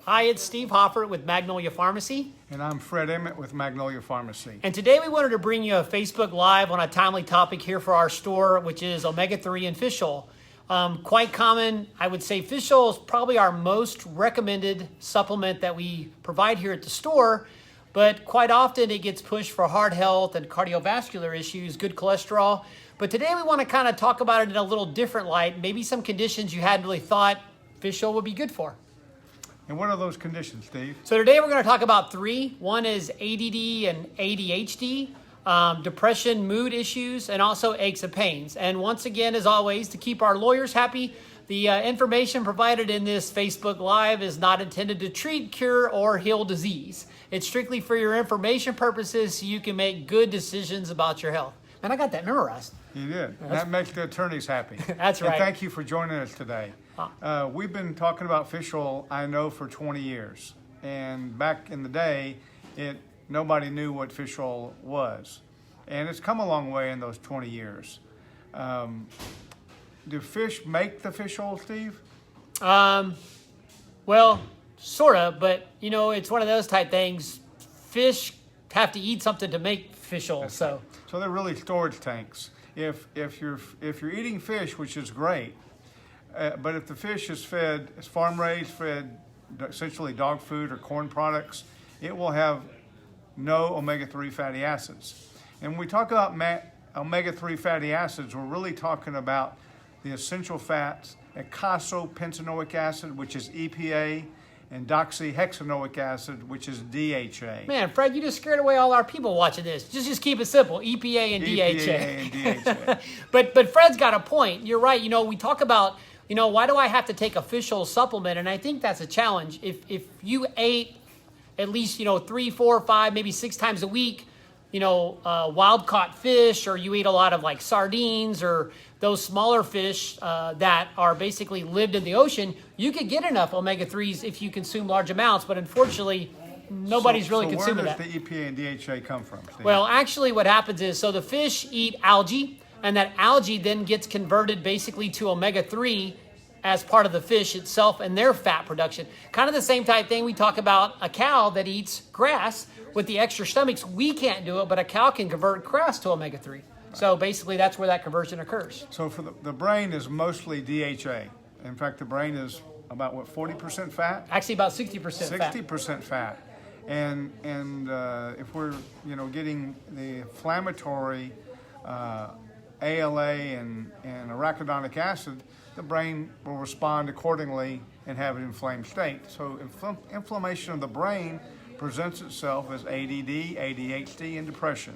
Hi, it's Steve Hoffert with Magnolia Pharmacy. And I'm Fred Emmett with Magnolia Pharmacy. And today we wanted to bring you a Facebook Live on a timely topic here for our store, which is omega-3 and fish oil. Quite common, I would say fish oil is probably our most recommended supplement that we provide here at the store, but quite often it gets pushed for heart health and cardiovascular issues, good cholesterol. But today we want to kind of talk about it in a little different light, maybe some conditions you hadn't really thought fish oil would be good for. And what are those conditions, Steve? So today we're going to talk about three. One is ADD and ADHD, depression, mood issues, and also aches and pains. And once again, as always, to keep our lawyers happy, the information provided in this Facebook Live is not intended to treat, cure, or heal disease. It's strictly for your information purposes so you can make good decisions about your health. And I got that memorized. You did. That makes the attorneys happy. That's right. And thank you for joining us today. We've been talking about fish oil, I know, for 20 years. And back in the day, nobody knew what fish oil was. And it's come a long way in those 20 years. Do fish make the fish oil, Steve? Well, sort of, but it's one of those type things. Fish have to eat something to make fish oil. So they're really storage tanks. If you're eating fish, which is great, but if the fish is farm raised, fed essentially dog food or corn products, it will have no omega-3 fatty acids. And when we talk about omega-3 fatty acids, we're really talking about the essential fats, eicosapentaenoic acid, which is EPA, and doxyhexanoic acid, which is DHA. Man, Fred, you just scared away all our people watching this. Just keep it simple, EPA and DHA. EPA and DHA. But Fred's got a point. You're right. We talk about, why do I have to take a fish oil supplement? And I think that's a challenge. If you ate at least, 3, 4, 5, maybe 6 times a week, wild caught fish, or you eat a lot of like sardines or those smaller fish that are basically lived in the ocean, you could get enough omega-3s if you consume large amounts, but unfortunately, nobody's really consuming that. Where does the EPA and DHA come from, Steve? Well, actually what happens is, so the fish eat algae, and that algae then gets converted basically to omega-3 as part of the fish itself and their fat production. Kind of the same type thing we talk about a cow that eats grass with the extra stomachs. We can't do it, but a cow can convert grass to omega-3. Right. So basically that's where that conversion occurs. So for the brain is mostly DHA. In fact, the brain is about 40% fat? Actually about 60% fat. 60% fat. And if we're getting the inflammatory ALA and arachidonic acid, the brain will respond accordingly and have an inflamed state. So inflammation of the brain presents itself as ADD, ADHD, and depression.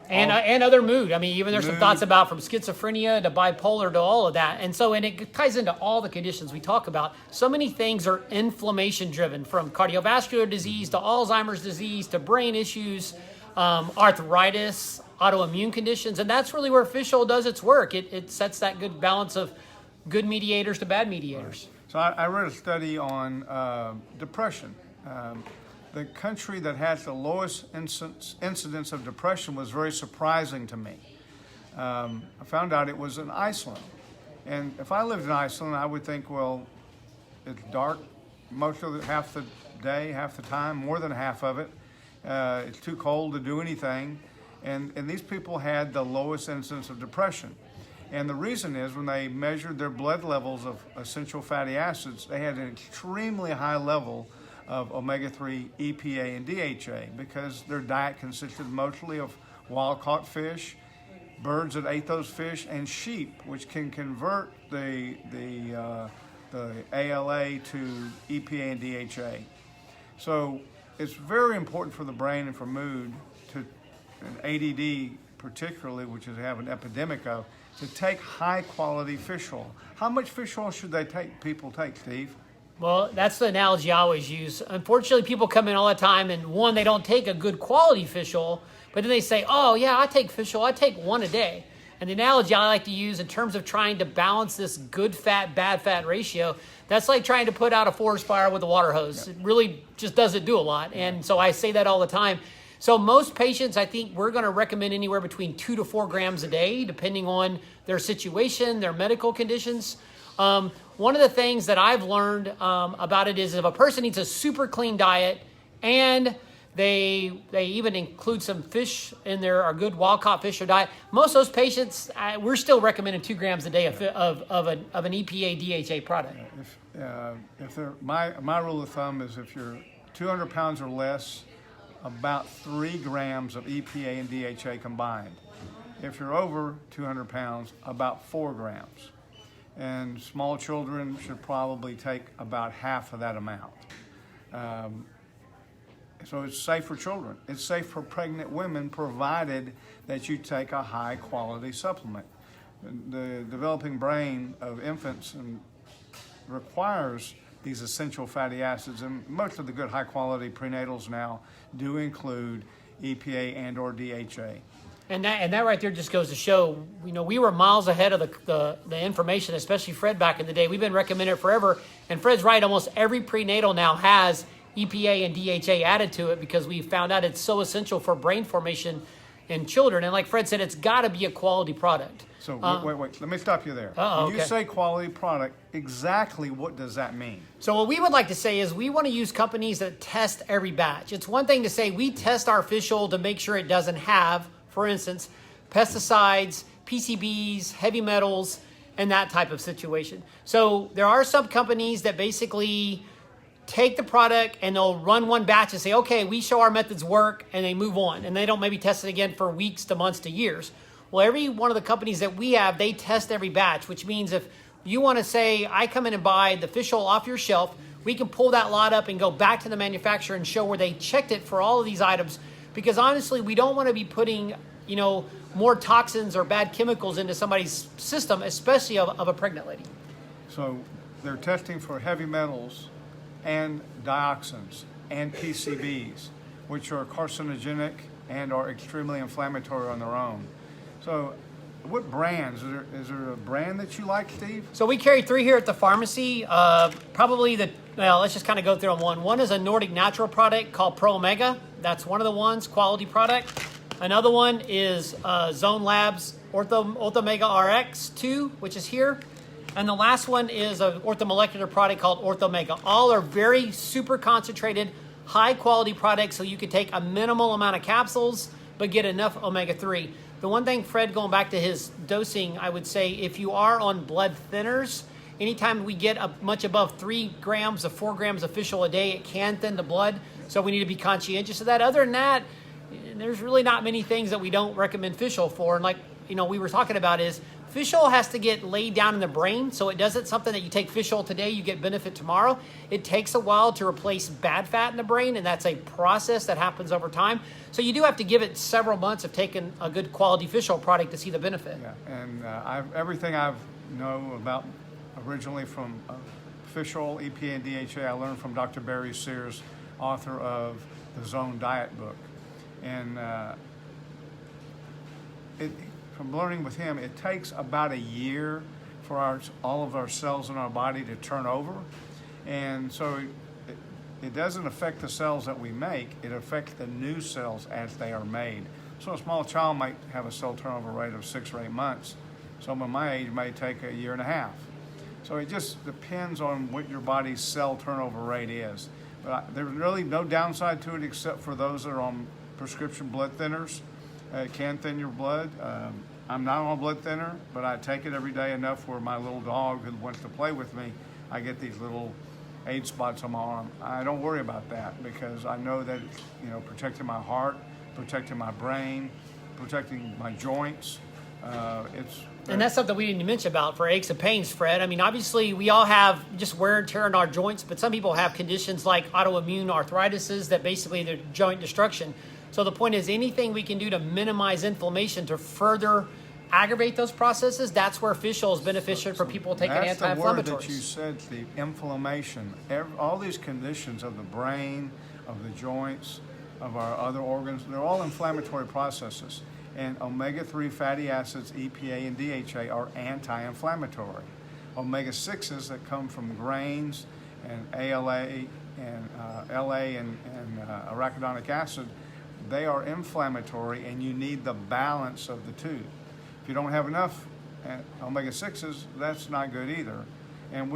And other mood. I mean, even there's some thoughts about from schizophrenia to bipolar to all of that. And it ties into all the conditions we talk about. So many things are inflammation driven, from cardiovascular disease to Alzheimer's disease to brain issues, arthritis, autoimmune conditions. And that's really where fish oil does its work. It sets that good balance of good mediators to bad mediators. So I read a study on depression. The country that has the lowest incidence of depression was very surprising to me. I found out it was in Iceland. And if I lived in Iceland, I would think, well, it's dark half the day, half the time, more than half of it. It's too cold to do anything. And these people had the lowest incidence of depression. And the reason is when they measured their blood levels of essential fatty acids, they had an extremely high level of omega-3, EPA, and DHA because their diet consisted mostly of wild-caught fish, birds that ate those fish, and sheep, which can convert the ALA to EPA and DHA. So it's very important for the brain and for mood, and ADD particularly, which is have an epidemic of, to take high-quality fish oil. How much fish oil should people take, Steve? Well, that's the analogy I always use. Unfortunately, people come in all the time, and one, they don't take a good quality fish oil, but then they say, oh, yeah, I take fish oil. I take one a day. And the analogy I like to use in terms of trying to balance this good fat, bad fat ratio, that's like trying to put out a forest fire with a water hose. Yep. It really just doesn't do a lot. And so I say that all the time. So most patients, I think we're going to recommend anywhere between 2 to 4 grams a day, depending on their situation, their medical conditions. One of the things that I've learned about it is if a person eats a super clean diet and they even include some fish in there, or good wild caught fish or diet, most of those patients, we're still recommending 2 grams a day of an EPA DHA product. If my rule of thumb is if you're 200 pounds or less, about 3 grams of EPA and DHA combined. If you're over 200 pounds, about 4 grams. And small children should probably take about half of that amount. So it's safe for children. It's safe for pregnant women, provided that you take a high quality supplement. The developing brain of infants requires these essential fatty acids, and most of the good high quality prenatals now do include EPA and or DHA. And that right there just goes to show, we were miles ahead of the information, especially Fred back in the day. We've been recommending it forever. And Fred's right, almost every prenatal now has EPA and DHA added to it because we found out it's so essential for brain formation in children. And like Fred said, it's got to be a quality product. So wait, let me stop you there. When you say quality product, exactly what does that mean? So what we would like to say is we want to use companies that test every batch. It's one thing to say we test our fish oil to make sure it doesn't have, for instance, pesticides, PCBs, heavy metals, and that type of situation. So there are some companies that basically take the product and they'll run one batch and say, okay, we show our methods work, and they move on. And they don't maybe test it again for weeks to months to years. Well, every one of the companies that we have, they test every batch, which means if you want to say, I come in and buy the fish oil off your shelf, we can pull that lot up and go back to the manufacturer and show where they checked it for all of these items. Because honestly, we don't want to be putting, more toxins or bad chemicals into somebody's system, especially of a pregnant lady. So they're testing for heavy metals and dioxins and PCBs, which are carcinogenic and are extremely inflammatory on their own. So what brands? Is there a brand that you like, Steve? So we carry 3 here at the pharmacy. Let's just kind of go through them one. One is a Nordic natural product called Pro Omega. That's one of the ones, quality product. Another one is Zone Labs Orthomega RX2, which is here. And the last one is an orthomolecular product called Orthomega. All are very super concentrated, high quality products, so you can take a minimal amount of capsules, but get enough omega-3. The one thing, Fred, going back to his dosing, I would say if you are on blood thinners, anytime we get much above 3 grams of 4 grams of fish oil a day, it can thin the blood. So we need to be conscientious of that. Other than that, there's really not many things that we don't recommend fish oil for. And like, we were talking about is fish oil has to get laid down in the brain. So it doesn't something that you take fish oil today, you get benefit tomorrow. It takes a while to replace bad fat in the brain. And that's a process that happens over time. So you do have to give it several months of taking a good quality fish oil product to see the benefit. Yeah, and everything I know about originally from fish oil, EPA, and DHA, I learned from Dr. Barry Sears, author of the Zone Diet book. And from learning with him, it takes about a year for all of our cells in our body to turn over. And so it doesn't affect the cells that we make, it affects the new cells as they are made. So a small child might have a cell turnover rate of 6 or 8 months. Someone my age may take a year and a half. So it just depends on what your body's cell turnover rate is. But there's really no downside to it except for those that are on prescription blood thinners. It can thin your blood. I'm not on a blood thinner, but I take it every day enough where my little dog who wants to play with me, I get these little age spots on my arm. I don't worry about that because I know that it's, protecting my heart, protecting my brain, protecting my joints. And that's something we didn't mention about for aches and pains, Fred. I mean, obviously, we all have just wear and tear in our joints, but some people have conditions like autoimmune arthritises that basically they're joint destruction. So the point is anything we can do to minimize inflammation to further aggravate those processes, that's where fish oil is beneficial for people taking anti-inflammatories. That's the word that you said, the inflammation. All these conditions of the brain, of the joints, of our other organs, they're all inflammatory processes. And omega-3 fatty acids, EPA and DHA, are anti-inflammatory. Omega-6s that come from grains and ALA and LA and arachidonic acid, they are inflammatory, and you need the balance of the two. If you don't have enough omega-6s, that's not good either. And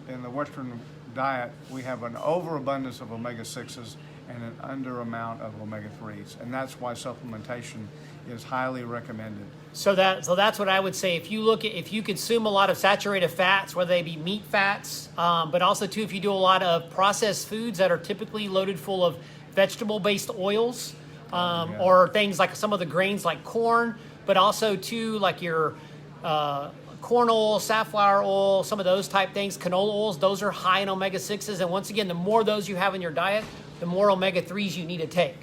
in the Western diet, we have an overabundance of omega-6s and an under amount of omega-3s. And that's why supplementation is highly recommended. So that's what I would say. If you consume a lot of saturated fats, whether they be meat fats, but also too if you do a lot of processed foods that are typically loaded full of vegetable-based oils, or things like some of the grains like corn, but also too like your corn oil, safflower oil, some of those type things, canola oils, those are high in omega-6s. And once again, the more those you have in your diet, the more omega-3s you need to take.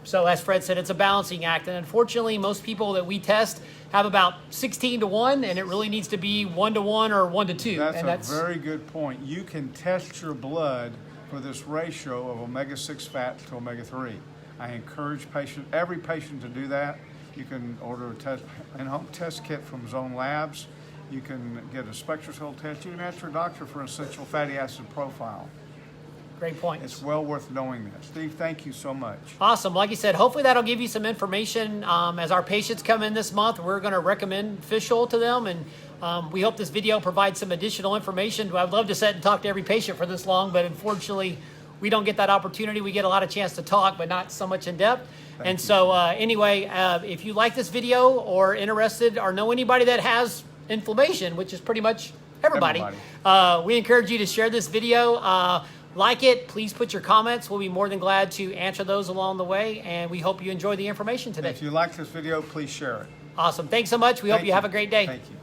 So as Fred said, it's a balancing act. And unfortunately, most people that we test have about 16 to 1, and it really needs to be 1 to 1 or 1 to 2. That's a very good point. You can test your blood for this ratio of omega-6 fat to omega-3. I encourage every patient to do that. You can order a in-home test kit from Zone Labs. You can get a SpectraCell test. You can ask your doctor for an essential fatty acid profile. Great point. It's well worth knowing that. Steve, thank you so much. Awesome. Like you said, hopefully that'll give you some information. As our patients come in this month, we're going to recommend fish oil to them, and we hope this video provides some additional information. I'd love to sit and talk to every patient for this long, but unfortunately, we don't get that opportunity. We get a lot of chance to talk, but not so much in depth. Thank you. So anyway, if you like this video or interested or know anybody that has inflammation, which is pretty much everybody. We encourage you to share this video. Like it, please put your comments. We'll be more than glad to answer those along the way, and we hope you enjoy the information today. If you like this video, please share it. Awesome. Thanks so much. We hope you have a great day. Thank you.